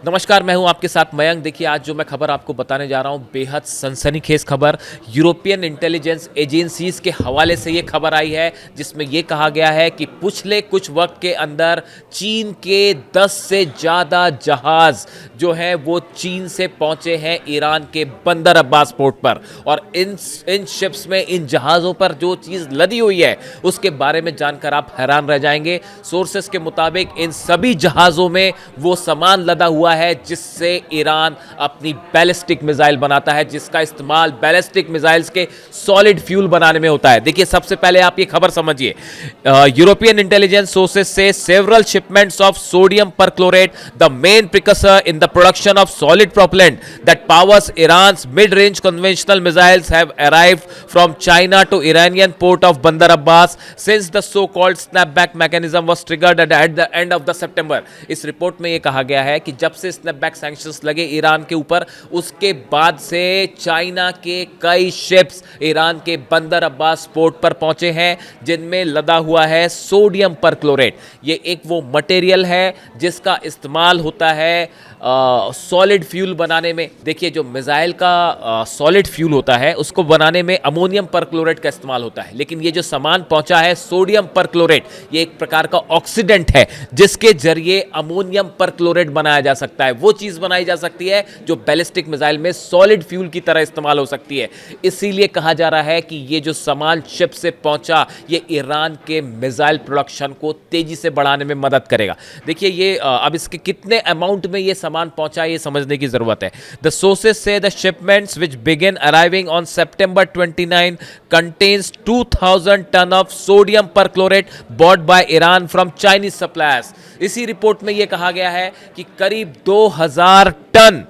नमस्कार, मैं हूं आपके साथ मयंक। देखिए, आज जो मैं खबर आपको बताने जा रहा हूं, बेहद सनसनीखेज खबर यूरोपियन इंटेलिजेंस एजेंसीज के हवाले से ये खबर आई है, जिसमें ये कहा गया है कि पिछले कुछ वक्त के अंदर चीन के 10 से ज़्यादा जहाज़ जो हैं वो चीन से पहुंचे हैं ईरान के बंदर अब्बास पोर्ट पर। और इन शिप्स में, इन जहाज़ों पर जो चीज़ लदी हुई है उसके बारे में जानकर आप हैरान रह जाएंगे। सोर्सेस के मुताबिक इन सभी जहाज़ों में वो सामान लदा हुआ है जिससे ईरान अपनी बैलिस्टिक मिसाइल बनाता है, जिसका इस्तेमाल बैलिस्टिक मिसाइल्स के सॉलिड फ्यूल बनाने में होता है। देखिए, सबसे पहले आप ये खबर समझिए। यूरोपियन इंटेलिजेंस सोर्सेस से several shipments of sodium perchlorate, the main precursor in the production of solid propellant that powers Iran's mid range conventional missiles have arrived from China to Iranian port of Bandar Abbas since the so called snapback mechanism was triggered at the end of the September. इस report में यह कहा गया है कि जब से snapback sanctions लगे ईरान के ऊपर, उसके बाद से चाइना के कई शिप्स ईरान के बंदर अब्बास पोर्ट पर पहुंचे हैं जिनमें लदा हुआ है सोडियम परक्लोरेट। ये एक वो मटेरियल है जिसका इस्तेमाल होता है सॉलिड फ्यूल बनाने में। देखिए, जो मिसाइल का सॉलिड फ्यूल होता है उसको बनाने में अमोनियम परक्लोरेट का इस्तेमाल होता है, लेकिन ये जो सामान पहुंचा है सोडियम परक्लोरेट, ये एक प्रकार का ऑक्सीडेंट है जिसके जरिए अमोनियम परक्लोरेट बनाया जा सकता है। वो चीज बनाई जा सकती है जो बैलिस्टिक मिसाइल में सॉलिड फ्यूल की तरह इस्तेमाल हो सकती है। इसीलिए कहा जा रहा है कि ये जो सामान शिप से पहुंचा, ये ईरान के मिसाइल प्रोडक्शन को तेजी से बढ़ाने में मदद करेगा। देखिए, ये अब इसके कितने अमाउंट में ये सामान पहुंचा, ये समझने की जरूरत है। द सोर्सेस से the shipments which begin arriving on September 29 contains 2000 ton of sodium perchlorate bought by Iran from Chinese suppliers. इसी रिपोर्ट में यह कहा गया है कि करीब 2000 टन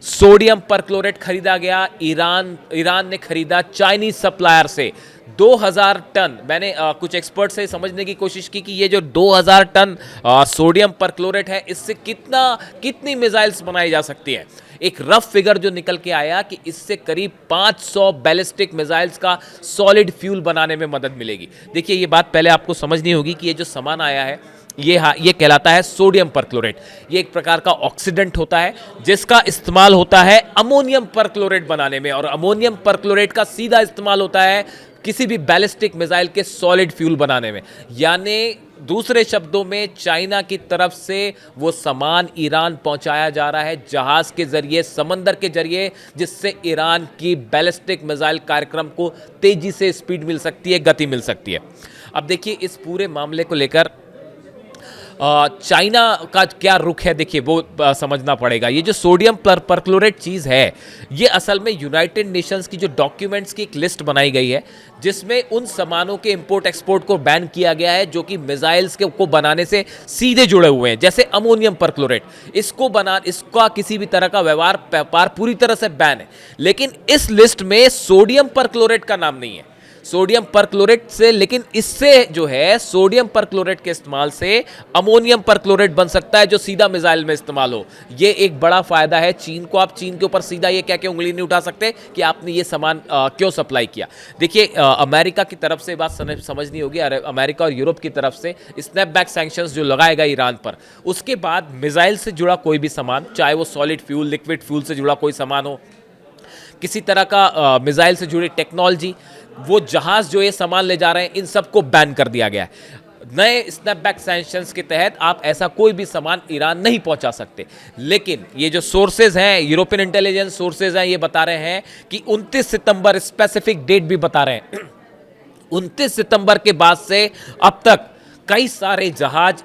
सोडियम परक्लोरेट खरीदा गया, ईरान ने खरीदा चाइनीज सप्लायर से 2000 टन। मैंने कुछ एक्सपर्ट से समझने की कोशिश की कि ये जो 2000 टन सोडियम परक्लोरेट है, इससे कितनी मिसाइल्स बनाई जा सकती है। एक रफ फिगर जो निकल के आया कि इससे करीब 500 बैलिस्टिक मिसाइल्स का सॉलिड फ्यूल बनाने में मदद मिलेगी। देखिए, ये बात पहले आपको समझनी होगी कि ये जो सामान आया है ये कहलाता है सोडियम परक्लोरेट। ये एक प्रकार का ऑक्सीडेंट होता है जिसका इस्तेमाल होता है अमोनियम परक्लोरेट बनाने में, और अमोनियम परक्लोरेट का सीधा इस्तेमाल होता है किसी भी बैलिस्टिक मिसाइल के सॉलिड फ्यूल बनाने में। यानी दूसरे शब्दों में, चाइना की तरफ से वो सामान ईरान पहुंचाया जा रहा है जहाज के जरिए, समंदर के जरिए, जिससे ईरान की बैलिस्टिक मिसाइल कार्यक्रम को तेजी से स्पीड मिल सकती है, गति मिल सकती है। अब देखिए, इस पूरे मामले को लेकर चाइना का क्या रुख है, देखिए वो समझना पड़ेगा। ये जो सोडियम परक्लोरेट चीज़ है, ये असल में यूनाइटेड नेशंस की जो डॉक्यूमेंट्स की एक लिस्ट बनाई गई है जिसमें उन सामानों के इंपोर्ट एक्सपोर्ट को बैन किया गया है जो कि मिसाइल्स को बनाने से सीधे जुड़े हुए हैं, जैसे अमोनियम परक्लोरेट। इसका किसी भी तरह का व्यापार पूरी तरह से बैन है, लेकिन इस लिस्ट में सोडियम परक्लोरेट का नाम नहीं है। सोडियम परक्लोरेट से, लेकिन इससे जो है सोडियम परक्लोरेट के इस्तेमाल से अमोनियम परक्लोरेट बन सकता है जो सीधा मिसाइल में इस्तेमाल हो। ये एक बड़ा फायदा है चीन को। आप चीन के ऊपर सीधा ये कह के उंगली नहीं उठा सकते कि आपने ये सामान क्यों सप्लाई किया। देखिए, अमेरिका की तरफ से बात समझनी होगी, अमेरिका और यूरोप की तरफ से स्नैपबैक सैंक्शंस जो लगाएगा ईरान पर, उसके बाद मिसाइल से जुड़ा कोई भी सामान, चाहे वो सॉलिड फ्यूल, लिक्विड फ्यूल से जुड़ा कोई सामान हो, किसी तरह का मिसाइल से जुड़ी टेक्नोलॉजी, वो जहाज जो ये सामान ले जा रहे हैं, इन सबको बैन कर दिया गया है। नए स्नैपबैक सैंक्शंस के तहत आप ऐसा कोई भी सामान ईरान नहीं पहुंचा सकते। लेकिन ये जो सोर्सेज हैं, यूरोपियन इंटेलिजेंस सोर्सेज हैं, ये बता रहे हैं कि 29 सितंबर, स्पेसिफिक डेट भी बता रहे हैं, 29 सितंबर के बाद से अब तक कई सारे जहाज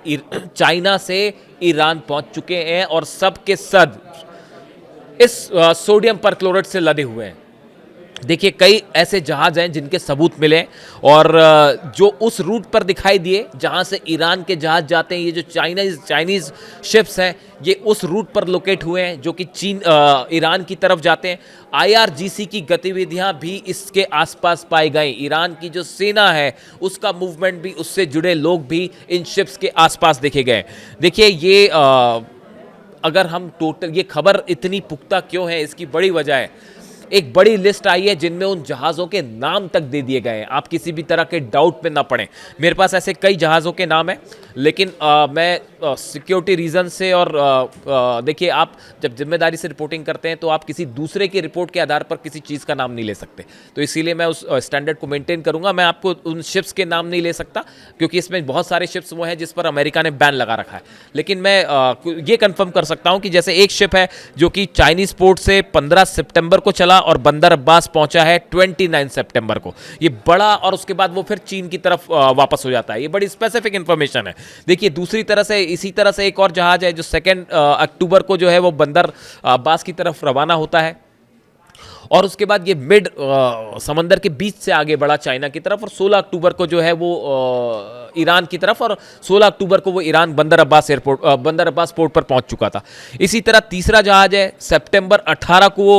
चाइना से ईरान पहुंच चुके हैं और सब के सब इस सोडियम परक्लोरेट से लदे हुए हैं। देखिए, कई ऐसे जहाज हैं जिनके सबूत मिले और जो उस रूट पर दिखाई दिए जहां से ईरान के जहाज जाते हैं, ये जो चाइनीज शिप्स हैं, ये उस रूट पर लोकेट हुए हैं जो कि ईरान की तरफ जाते हैं। IRGC की गतिविधियां भी इसके आसपास पाई गई। ईरान की जो सेना है उसका मूवमेंट भी, उससे जुड़े लोग भी इन शिप्स के आसपास देखे गए। देखिए, ये अगर हम टोटल, ये खबर इतनी पुख्ता क्यों है, इसकी बड़ी वजह है एक बड़ी लिस्ट आई है जिनमें उन जहाज़ों के नाम तक दे दिए गए हैं। आप किसी भी तरह के डाउट में ना पड़ें। मेरे पास ऐसे कई जहाज़ों के नाम हैं, लेकिन मैं सिक्योरिटी रीज़न से और देखिए, आप जब जिम्मेदारी से रिपोर्टिंग करते हैं तो आप किसी दूसरे की रिपोर्ट के आधार पर किसी चीज़ का नाम नहीं ले सकते। तो इसीलिए मैं उस स्टैंडर्ड को मेंटेन करूंगा। मैं आपको उन शिप्स के नाम नहीं ले सकता, क्योंकि इसमें बहुत सारे शिप्स वो हैं जिस पर अमेरिका ने बैन लगा रखा है। लेकिन मैं ये कंफर्म कर सकता हूं कि जैसे एक शिप है जो कि चाइनीज़ पोर्ट से 15 सितंबर को चला और बंदर अब्बास पहुंचा है 29 सितंबर को। ये बड़ा, और उसके बाद वो फिर चीन की तरफ वापस हो जाता है। ये बड़ी स्पेसिफिक इंफॉर्मेशन है। देखिए, दूसरी तरह से इसी तरह से एक और जहाज है जो 2 अक्टूबर को जो है वो बंदर अब्बास की तरफ रवाना होता है, और उसके बाद ये मिड समंदर के बीच से आगे बढ़ा चाइना की तरफ, और 16 अक्टूबर को जो है वो ईरान की तरफ, और 16 अक्टूबर को वो ईरान बंदर अब्बास पोर्ट पर पहुंच चुका था। इसी तरह तीसरा जहाज है, सितंबर 18 को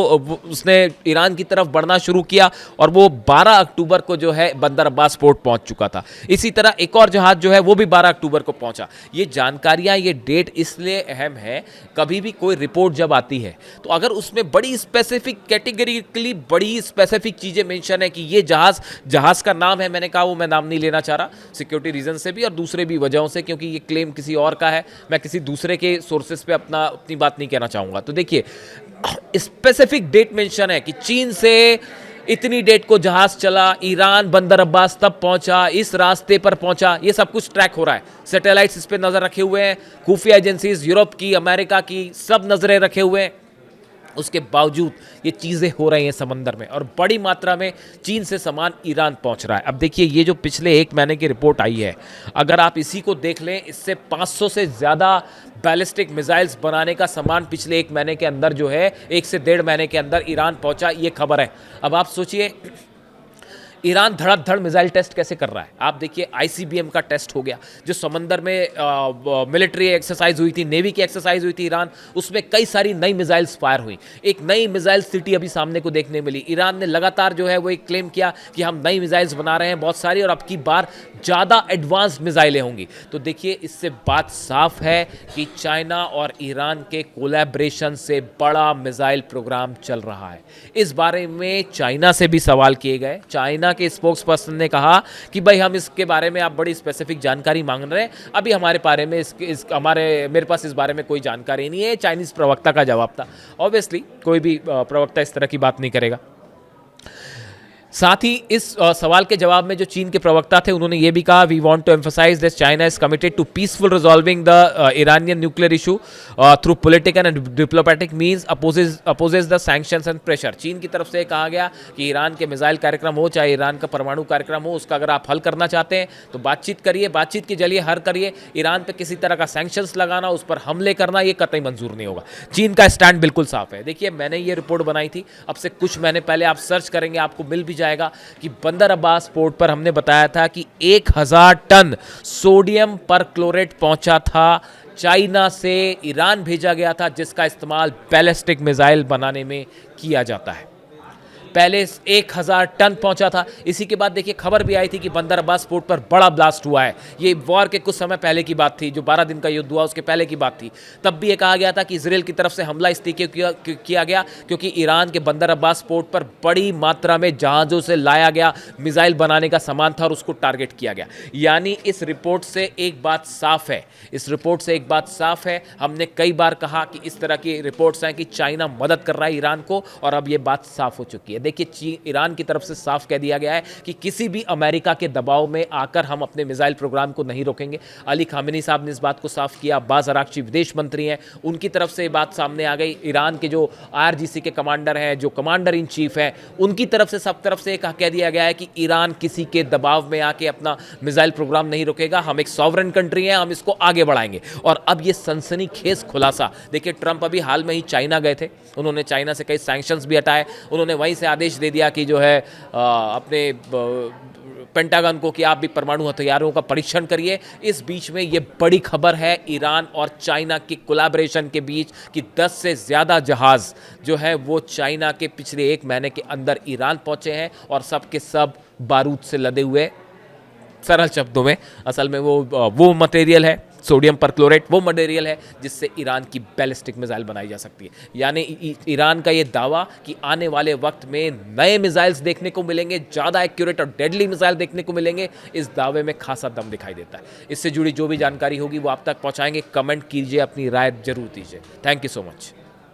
उसने ईरान की तरफ बढ़ना शुरू किया, और वो 12 अक्टूबर को जो है बंदर अब्बास पोर्ट पहुंच चुका था। इसी तरह एक और जहाज जो है वो भी 12 अक्टूबर को पहुंचा। ये जानकारियां, ये डेट इसलिए अहम है, कभी भी कोई रिपोर्ट जब आती है तो अगर उसमें बड़ी स्पेसिफिक कैटेगरिकली बड़ी स्पेसिफिक चीजें मेंशन है कि ये जहाज का नाम है, मैंने कहा वो मैं नाम नहीं लेना चाह रहा, सिक्योरिटी रीजन से भी और दूसरे भी वजहों से, क्योंकि ये क्लेम किसी और का है, मैं किसी दूसरे के सोर्सेस पे अपनी बात नहीं कहना चाहूंगा। तो देखिए, स्पेसिफिक डेट मेंशन है कि चीन से इतनी डेट को जहाज चला, ईरान बंदर अब्बास तब पहुंचा, इस रास्ते पर पहुंचा, ये सब कुछ ट्रैक हो रहा है। सैटेलाइट्स इस पे नजर रखे हुए हैं, खुफिया एजेंसीज यूरोप की, अमेरिका की, सब नजरें रखे हुए हैं। उसके बावजूद ये चीज़ें हो रही हैं समंदर में, और बड़ी मात्रा में चीन से सामान ईरान पहुंच रहा है। अब देखिए, ये जो पिछले 1 महीने की रिपोर्ट आई है, अगर आप इसी को देख लें, इससे 500 से ज़्यादा बैलिस्टिक मिसाइल्स बनाने का सामान पिछले 1 महीने के अंदर जो है, 1 से 1.5 महीने के अंदर ईरान पहुंचा, ये खबर है। अब आप सोचिए, ईरान धड़ाधड़ मिसाइल टेस्ट कैसे कर रहा है। आप देखिए, आईसीबीएम का टेस्ट हो गया, जो समंदर में मिलिट्री एक्सरसाइज हुई थी, नेवी की एक्सरसाइज हुई थी ईरान, उसमें कई सारी नई मिसाइल्स फायर हुई। एक नई मिसाइल सिटी अभी सामने को देखने मिली। ईरान ने लगातार जो है वो एक क्लेम किया कि हम नई मिसाइल्स बना रहे हैं बहुत सारी, और अब की बार ज़्यादा एडवांस मिसाइलें होंगी। तो देखिए, इससे बात साफ है कि चाइना और ईरान के कोलैबोरेशन से बड़ा मिसाइल प्रोग्राम चल रहा है। इस बारे में चाइना से भी सवाल किए गए। चाइना के स्पोक्स पर्सन ने कहा कि भाई, हम इसके बारे में आप बड़ी स्पेसिफिक जानकारी मांग रहे हैं, अभी हमारे बारे में मेरे पास इस बारे में कोई जानकारी नहीं है। चाइनीज प्रवक्ता का जवाब था। ऑब्वियसली कोई भी प्रवक्ता इस तरह की बात नहीं करेगा। साथ ही इस सवाल के जवाब में जो चीन के प्रवक्ता थे, उन्होंने ये भी कहा, we want to emphasize that China is committed to peaceful resolving the Iranian nuclear issue through political and diplomatic means, opposes the sanctions and pressure. चीन की तरफ से कहा गया कि ईरान के मिसाइल कार्यक्रम हो, चाहे ईरान का परमाणु कार्यक्रम हो, उसका अगर आप हल करना चाहते हैं तो बातचीत करिए, बातचीत के जरिए हल करिए। ईरान पर किसी तरह का सैंक्शंस लगाना, उस पर हमले करना, ये कतई मंजूर नहीं होगा। चीन का स्टैंड बिल्कुल साफ है। देखिए, मैंने ये रिपोर्ट बनाई थी अब से कुछ महीने पहले, आप सर्च करेंगे आपको मिल भी जाएगा कि बंदर अब्बास पोर्ट पर हमने बताया था कि 1000 टन सोडियम परक्लोरेट पहुंचा था, चाइना से ईरान भेजा गया था, जिसका इस्तेमाल बैलिस्टिक मिसाइल बनाने में किया जाता है। पहले 1000 टन पहुंचा था। इसी के बाद देखिए, खबर भी आई थी कि बंदर अब्बास पोर्ट पर बड़ा ब्लास्ट हुआ है। ये वॉर के कुछ समय पहले की बात थी, जो 12 दिन का युद्ध हुआ उसके पहले की बात थी। तब भी ये कहा गया था कि इजराइल की तरफ से हमला इसलिए किया गया क्योंकि ईरान के बंदर अब्बास पोर्ट पर बड़ी मात्रा में जहाज़ों से लाया गया मिसाइल बनाने का सामान था और उसको टारगेट किया गया। यानी इस रिपोर्ट से एक बात साफ है, हमने कई बार कहा कि इस तरह की रिपोर्ट्स हैं कि चाइना मदद कर रहा है ईरान को, और अब ये बात साफ हो चुकी है। देखिए, ईरान की तरफ से साफ कह दिया गया है कि किसी भी अमेरिका के दबाव में आकर हम अपने मिसाइल प्रोग्राम को नहीं रोकेंगे। अली खामेनी साहब ने इस बात को साफ किया। अब्बास अराक्ची विदेश मंत्री हैं, उनकी तरफ से बात सामने आ गई। ईरान के जो IRGC के कमांडर हैं, जो कमांडर इन चीफ हैं, उनकी तरफ से सब तरफ से कह दिया गया है कि ईरान किसी के दबाव में आके अपना मिसाइल प्रोग्राम नहीं रोकेगा। हम एक सॉवरेन कंट्री हैं, हम इसको आगे बढ़ाएंगे। और अब ये सनसनीखेज खुलासा देखिए, ट्रंप अभी हाल में ही चाइना गए थे, उन्होंने चाइना से कई सैंक्शंस भी हटाए। उन्होंने वहीं से आदेश दे दिया कि जो है अपने पेंटागन को कि आप भी परमाणु हथियारों का परीक्षण करिए। इस बीच में ये बड़ी खबर है ईरान और चाइना की कोलैबोरेशन के बीच कि 10 से ज़्यादा जहाज़ जो है वो चाइना के पिछले 1 महीने के अंदर ईरान पहुंचे हैं, और सब के सब बारूद से लदे हुए। सरल शब्दों में, असल में वो मटेरियल है, सोडियम परक्लोरेट वो मटेरियल है जिससे ईरान की बैलिस्टिक मिसाइल बनाई जा सकती है। यानी ईरान का ये दावा कि आने वाले वक्त में नए मिसाइल्स देखने को मिलेंगे, ज़्यादा एक्यूरेट और डेडली मिसाइल देखने को मिलेंगे, इस दावे में खासा दम दिखाई देता है। इससे जुड़ी जो भी जानकारी होगी वो आप तक पहुंचाएंगे। कमेंट कीजिए, अपनी राय जरूर दीजिए। Thank you so much.